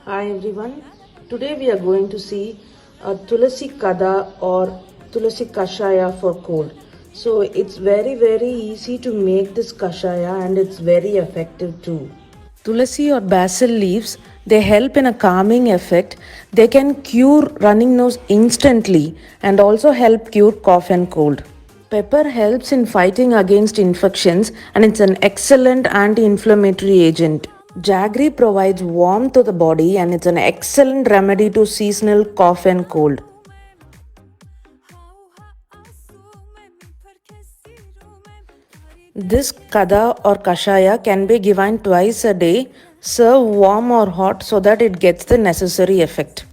Hi everyone. Today we are going to see a Tulasi Kadha or Tulasi Kashaya for cold. So it's very easy to make this Kashaya and it's very effective too. Tulasi or basil leaves, they help in a calming effect. They can cure running nose instantly and also help cure cough and cold. Pepper helps in fighting against infections and it's an excellent anti-inflammatory agent. Jaggery provides warmth to the body and it's an excellent remedy to seasonal cough and cold. This Kadha or Kashaya can be given twice a day. Serve warm or hot so that it gets the necessary effect.